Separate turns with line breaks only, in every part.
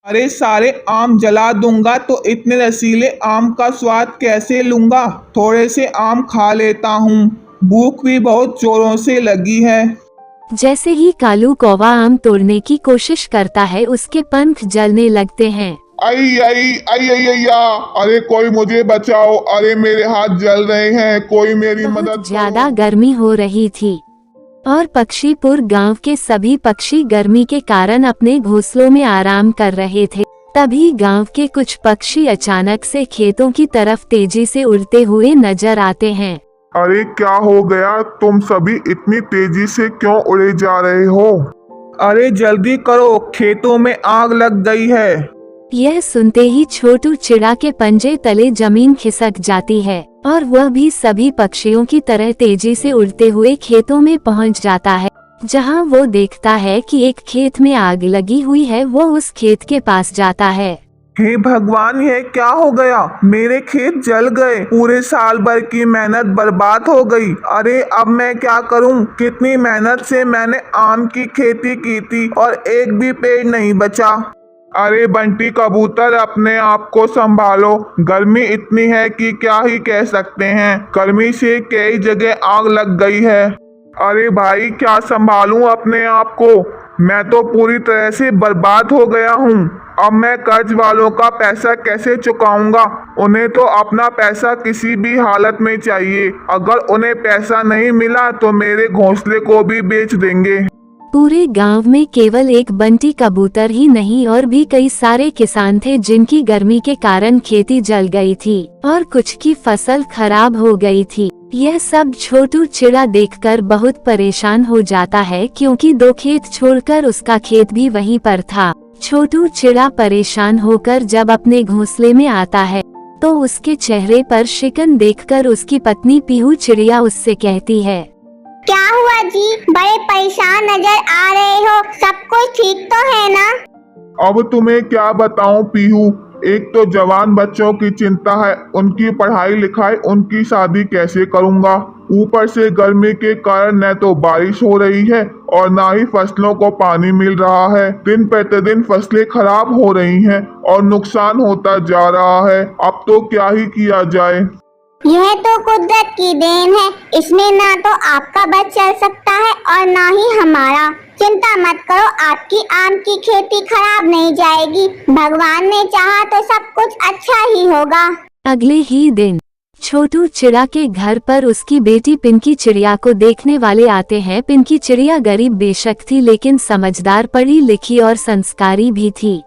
अरे सारे आम जला दूंगा तो इतने रसीले आम का स्वाद कैसे लूंगा। थोड़े से आम खा लेता हूँ, भूख भी बहुत जोरों से लगी है।
जैसे ही कालू कौवा आम तोड़ने की कोशिश करता है उसके पंख जलने लगते हैं।
आई आई आई आई अय्या, अरे कोई मुझे बचाओ, अरे मेरे हाथ जल रहे हैं, कोई मेरी मदद
बहुत
करो।
ज्यादा गर्मी हो रही थी और पक्षीपुर गांव के सभी पक्षी गर्मी के कारण अपने घोंसलों में आराम कर रहे थे। तभी गांव के कुछ पक्षी अचानक से खेतों की तरफ तेजी से उड़ते हुए नजर आते हैं।
अरे क्या हो गया, तुम सभी इतनी तेजी से क्यों उड़े जा रहे हो?
अरे जल्दी करो, खेतों में आग लग गई है।
यह सुनते ही छोटू चिड़ा के पंजे तले जमीन खिसक जाती है और वह भी सभी पक्षियों की तरह तेजी से उड़ते हुए खेतों में पहुंच जाता है। जहां वो देखता है कि एक खेत में आग लगी हुई है, वो उस खेत के पास जाता है।
हे भगवान, ये क्या हो गया, मेरे खेत जल गए, पूरे साल भर की मेहनत बर्बाद हो गई। अरे अब मैं क्या करूं, कितनी मेहनत से मैंने आम की खेती की थी और एक भी पेड़ नहीं बचा।
अरे बंटी कबूतर, अपने आप को संभालो, गर्मी इतनी है कि क्या ही कह सकते हैं। गर्मी से कई जगह आग लग गई है। अरे भाई क्या संभालूं अपने आप को, मैं तो पूरी तरह से बर्बाद हो गया हूँ। अब मैं कर्ज वालों का पैसा कैसे चुकाऊंगा? उन्हें तो अपना पैसा किसी भी हालत में चाहिए। अगर उन्हें पैसा नहीं मिला तो मेरे घोंसले को भी बेच देंगे।
पूरे गांव में केवल एक बंटी कबूतर ही नहीं और भी कई सारे किसान थे जिनकी गर्मी के कारण खेती जल गई थी और कुछ की फसल खराब हो गई थी। यह सब छोटू चिड़ा देखकर बहुत परेशान हो जाता है क्योंकि दो खेत छोड़कर उसका खेत भी वहीं पर था। छोटू चिड़ा परेशान होकर जब अपने घोंसले में आता है तो उसके चेहरे पर शिकन देखकर उसकी पत्नी पीहू चिड़िया उससे कहती है,
क्या हुआ जी, बड़े परेशान नजर आ रहे हो, सब कुछ ठीक तो है ना?
अब तुम्हें क्या बताऊं पीहू, एक तो जवान बच्चों की चिंता है, उनकी पढ़ाई लिखाई, उनकी शादी कैसे करूंगा। ऊपर से गर्मी के कारण न तो बारिश हो रही है और ना ही फसलों को पानी मिल रहा है। दिन प्रतिदिन फसलें खराब हो रही हैं और नुकसान होता जा रहा है। अब तो क्या ही किया जाए।
यह तो कुदरत की देन है, इसमें ना तो आपका बस चल सकता है और ना ही हमारा। चिंता मत करो, आपकी आम की खेती खराब नहीं जाएगी। भगवान ने चाहा तो सब कुछ अच्छा ही होगा।
अगले ही दिन छोटू चिड़ा के घर पर उसकी बेटी पिंकी चिड़िया को देखने वाले आते हैं। पिंकी चिड़िया गरीब बेशक थी लेकिन समझदार, पढ़ी लिखी और संस्कारी भी थी।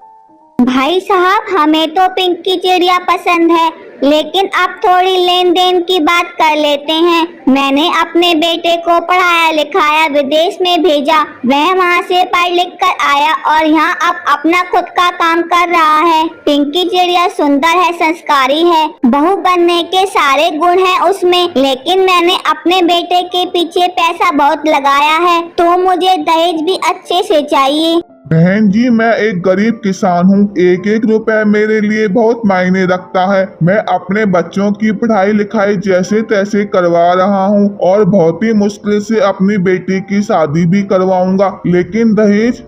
भाई साहब, हमें तो पिंकी चिड़िया पसंद है, लेकिन अब थोड़ी लेन देन की बात कर लेते हैं। मैंने अपने बेटे को पढ़ाया लिखाया, विदेश में भेजा, वह वहाँ से पढ़ लिख कर आया और यहाँ अब अपना खुद का काम कर रहा है। पिंकी चिड़िया सुंदर है, संस्कारी है, बहू बनने के सारे गुण हैं उसमें, लेकिन मैंने अपने बेटे के पीछे पैसा बहुत लगाया है, तो मुझे दहेज भी अच्छे से चाहिए।
बहन जी, मैं एक गरीब किसान हूँ, एक एक रुपए मेरे लिए बहुत मायने रखता है। मैं अपने बच्चों की पढ़ाई लिखाई जैसे तैसे करवा रहा हूँ और बहुत ही मुश्किल से अपनी बेटी की शादी भी करवाऊंगा, लेकिन दहेज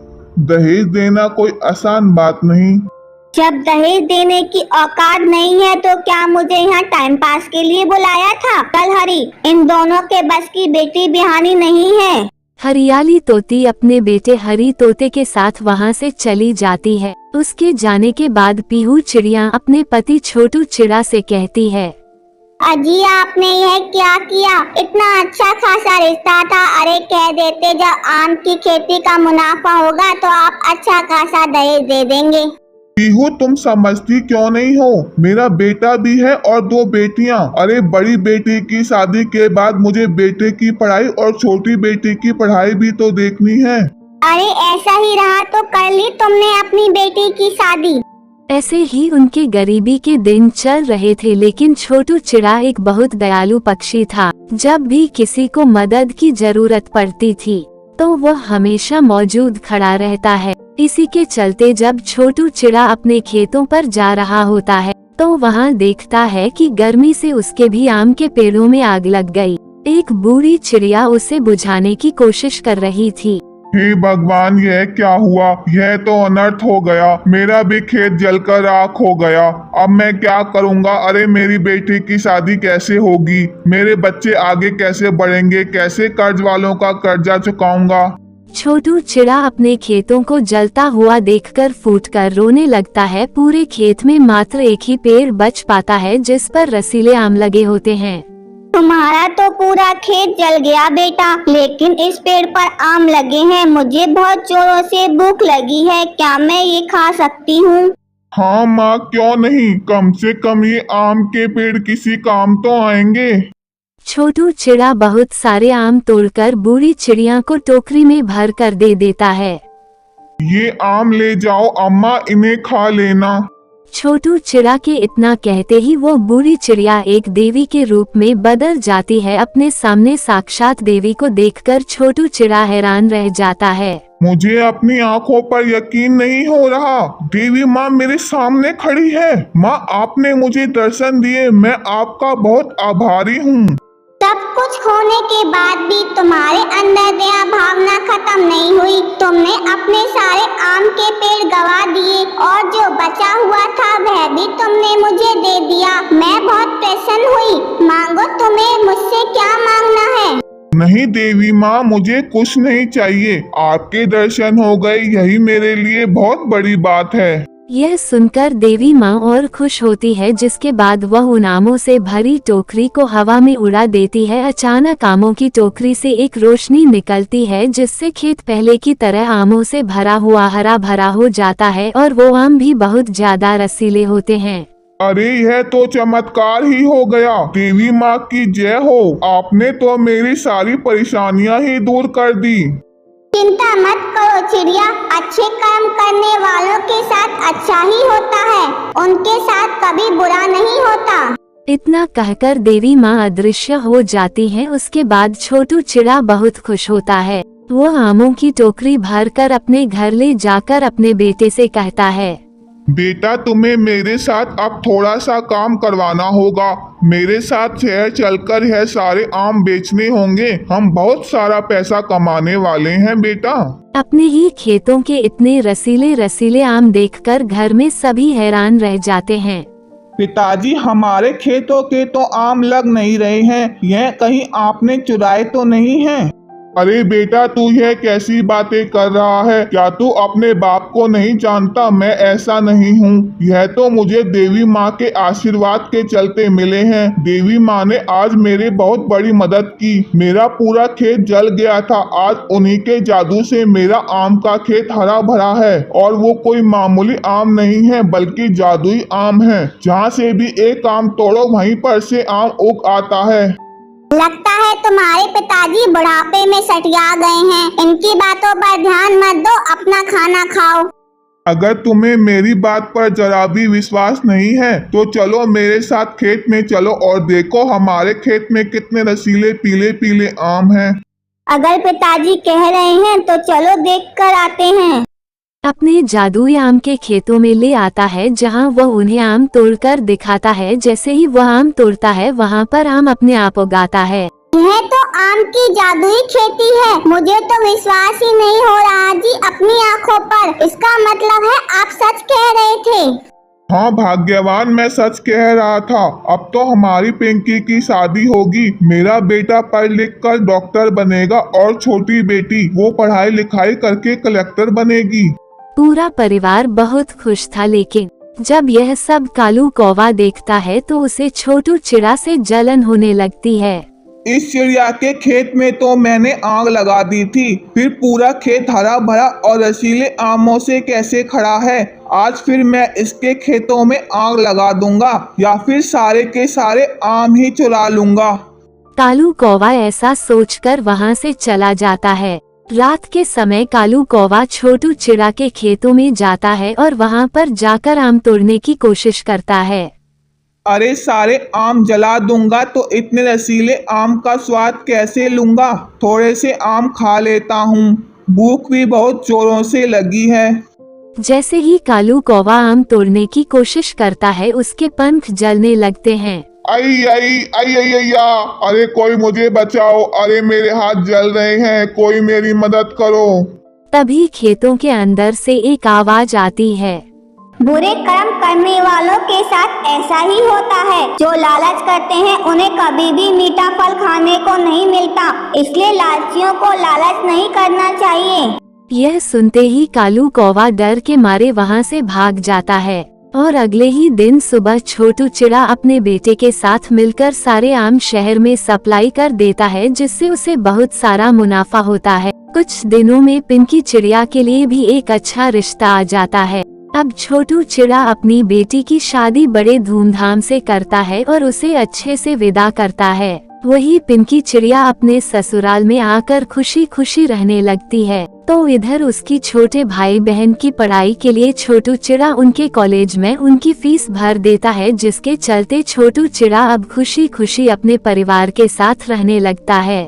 देना कोई आसान बात नहीं।
जब दहेज देने की औकात नहीं है तो क्या मुझे यहाँ टाइम पास के लिए बुलाया था? कल हरी, इन दोनों के बस की बेटी बिहानी नहीं है।
हरियाली तोती अपने बेटे हरी तोते के साथ वहाँ से चली जाती है। उसके जाने के बाद पीहू चिड़िया अपने पति छोटू चिड़ा से कहती है,
अजी आपने यह क्या किया? इतना अच्छा खासा रिश्ता था, अरे कह देते जब आम की खेती का मुनाफा होगा तो आप अच्छा खासा दहेज दे देंगे।
पीहू, तुम समझती क्यों नहीं हो? मेरा बेटा भी है और दो बेटियां। अरे बड़ी बेटी की शादी के बाद मुझे बेटे की पढ़ाई और छोटी बेटी की पढ़ाई भी तो देखनी है।
अरे ऐसा ही रहा तो कर ली तुमने अपनी बेटी की शादी।
ऐसे ही उनके गरीबी के दिन चल रहे थे, लेकिन छोटू चिड़ा एक बहुत दयालु पक्षी था। जब भी किसी को मदद की जरूरत पड़ती थी तो वह हमेशा मौजूद खड़ा रहता है। इसी के चलते जब छोटू चिड़ा अपने खेतों पर जा रहा होता है तो वहाँ देखता है कि गर्मी से उसके भी आम के पेड़ों में आग लग गई। एक बूढ़ी चिड़िया उसे बुझाने की कोशिश कर रही थी।
हे भगवान, यह क्या हुआ? यह तो अनर्थ हो गया। मेरा भी खेत जलकर राख हो गया। अब मैं क्या करूंगा? अरे मेरी बेटी की शादी कैसे होगी? मेरे बच्चे आगे कैसे बढ़ेंगे? कैसे कर्ज वालों का कर्जा चुकाऊंगा?
छोटू चिड़ा अपने खेतों को जलता हुआ देखकर फूटकर रोने लगता है। पूरे खेत में मात्र एक ही पेड़ बच पाता है जिस पर रसीले आम लगे होते हैं।
तुम्हारा तो पूरा खेत जल गया बेटा, लेकिन इस पेड़ पर आम लगे हैं। मुझे बहुत जोरों से भूख लगी है, क्या मैं ये खा सकती हूँ?
हाँ माँ, क्यों नहीं? कम से कम ये आम के पेड़ किसी काम तो आएंगे।
छोटू चिड़ा बहुत सारे आम तोड़कर बूढ़ी चिड़िया को टोकरी में भर कर दे देता है।
ये आम ले जाओ अम्मा, इन्हें खा लेना।
छोटू चिड़ा के इतना कहते ही वो बूढ़ी चिड़िया एक देवी के रूप में बदल जाती है। अपने सामने साक्षात देवी को देखकर छोटू चिड़ा हैरान रह जाता है।
मुझे अपनी आंखों पर यकीन नहीं हो रहा। देवी माँ मेरे सामने खड़ी है। माँ, आपने मुझे दर्शन दिए, मैं आपका बहुत आभारी हूँ।
सब कुछ होने के बाद भी तुम्हारे अंदर दया भावना खत्म नहीं हुई। तुमने अपने सारे आम के पेड़ गवा दिए और जो बचा हुआ था वह भी तुमने मुझे दे दिया। मैं बहुत प्रसन्न हुई। मांगो, तुम्हें मुझसे क्या मांगना है?
नहीं देवी माँ, मुझे कुछ नहीं चाहिए। आपके दर्शन हो गए, यही मेरे लिए बहुत बड़ी बात है।
यह सुनकर देवी माँ और खुश होती है, जिसके बाद वह उन आमों से भरी टोकरी को हवा में उड़ा देती है। अचानक आमों की टोकरी से एक रोशनी निकलती है जिससे खेत पहले की तरह आमों से भरा हुआ हरा भरा हो जाता है और वो आम भी बहुत ज्यादा रसीले होते हैं।
अरे यह तो चमत्कार ही हो गया। देवी माँ की जय हो। आपने तो मेरी सारी परेशानियाँ ही दूर कर दी।
चिंता मत करो चिड़िया, अच्छे कर्म करने वालों के साथ अच्छा ही होता है, उनके साथ कभी बुरा नहीं होता।
इतना कहकर देवी माँ अदृश्य हो जाती हैं। उसके बाद छोटू चिड़ा बहुत खुश होता है। वो आमों की टोकरी भरकर अपने घर ले जाकर अपने बेटे से कहता है,
बेटा, तुम्हें मेरे साथ अब थोड़ा सा काम करवाना होगा। मेरे साथ शहर चलकर यह सारे आम बेचने होंगे। हम बहुत सारा पैसा कमाने वाले हैं बेटा।
अपने ही खेतों के इतने रसीले रसीले आम देखकर घर में सभी हैरान रह जाते हैं।
पिताजी, हमारे खेतों के तो आम लग नहीं रहे हैं। यह कहीं आपने चुराए तो नहीं हैं?
अरे बेटा, तू यह कैसी बातें कर रहा है? क्या तू अपने बाप को नहीं जानता? मैं ऐसा नहीं हूँ। यह तो मुझे देवी माँ के आशीर्वाद के चलते मिले हैं। देवी माँ ने आज मेरी बहुत बड़ी मदद की। मेरा पूरा खेत जल गया था, आज उन्हीं के जादू से मेरा आम का खेत हरा भरा है। और वो कोई मामूली आम नहीं है, बल्कि जादुई आम है। जहाँ से भी एक आम तोड़ो वहीं पर से आम उग आता है।
लगता है तुम्हारे पिताजी बुढ़ापे में सटिया गए हैं। इनकी बातों पर ध्यान मत दो, अपना खाना खाओ।
अगर तुम्हें मेरी बात पर जरा भी विश्वास नहीं है तो चलो मेरे साथ खेत में चलो और देखो हमारे खेत में कितने रसीले पीले पीले आम हैं।
अगर पिताजी कह रहे हैं तो चलो देख कर आते हैं।
अपने जादुई आम के खेतों में ले आता है, जहां वह उन्हें आम तोड़कर दिखाता है। जैसे ही वह आम तोड़ता है वहां पर आम अपने आप उगाता है।
यह तो आम की जादुई खेती है। मुझे तो विश्वास ही नहीं हो रहा जी अपनी आँखों पर। इसका मतलब है आप सच कह रहे थे।
हाँ भाग्यवान, मैं सच कह रहा था। अब तो हमारी पिंकी की शादी होगी। मेरा बेटा पढ़ लिख कर डॉक्टर बनेगा और छोटी बेटी वो पढ़ाई लिखाई करके कलेक्टर बनेगी।
पूरा परिवार बहुत खुश था, लेकिन जब यह सब कालू कौवा देखता है तो उसे छोटू चिड़ा से जलन होने लगती है।
इस चिड़िया के खेत में तो मैंने आग लगा दी थी, फिर पूरा खेत हरा भरा और रसीले आमों से कैसे खड़ा है। आज फिर मैं इसके खेतों में आग लगा दूंगा या फिर सारे के सारे आम ही चुरा लूंगा।
कालू कौवा ऐसा सोचकर वहां से चला जाता है। रात के समय कालू कौवा छोटू चिड़ा के खेतों में जाता है और वहां पर जाकर आम तोड़ने की कोशिश करता है।
अरे सारे आम जला दूंगा तो इतने रसीले आम का स्वाद कैसे लूंगा। थोड़े से आम खा लेता हूँ, भूख भी बहुत जोरों से लगी है।
जैसे ही कालू कौवा आम तोड़ने की कोशिश करता है उसके पंख जलने लगते हैं
आई आई आई आई अय्या, अरे कोई मुझे बचाओ, अरे मेरे हाथ जल रहे हैं, कोई मेरी मदद करो।
तभी खेतों के अंदर से एक आवाज आती है।
बुरे कर्म करने वालों के साथ ऐसा ही होता है। जो लालच करते हैं उन्हें कभी भी मीठा फल खाने को नहीं मिलता, इसलिए लालचियों को लालच नहीं करना चाहिए।
यह सुनते ही कालू कौवा डर के मारे वहाँ से भाग जाता है और अगले ही दिन सुबह छोटू चिड़ा अपने बेटे के साथ मिलकर सारे आम शहर में सप्लाई कर देता है, जिससे उसे बहुत सारा मुनाफा होता है। कुछ दिनों में पिंकी चिड़िया के लिए भी एक अच्छा रिश्ता आ जाता है। अब छोटू चिड़ा अपनी बेटी की शादी बड़े धूमधाम से करता है और उसे अच्छे से विदा करता है। वही पिंकी चिड़िया अपने ससुराल में आकर खुशी खुशी रहने लगती है। तो इधर उसकी छोटे भाई बहन की पढ़ाई के लिए छोटू चिड़ा उनके कॉलेज में उनकी फीस भर देता है, जिसके चलते छोटू चिड़ा अब खुशी खुशी अपने परिवार के साथ रहने लगता है।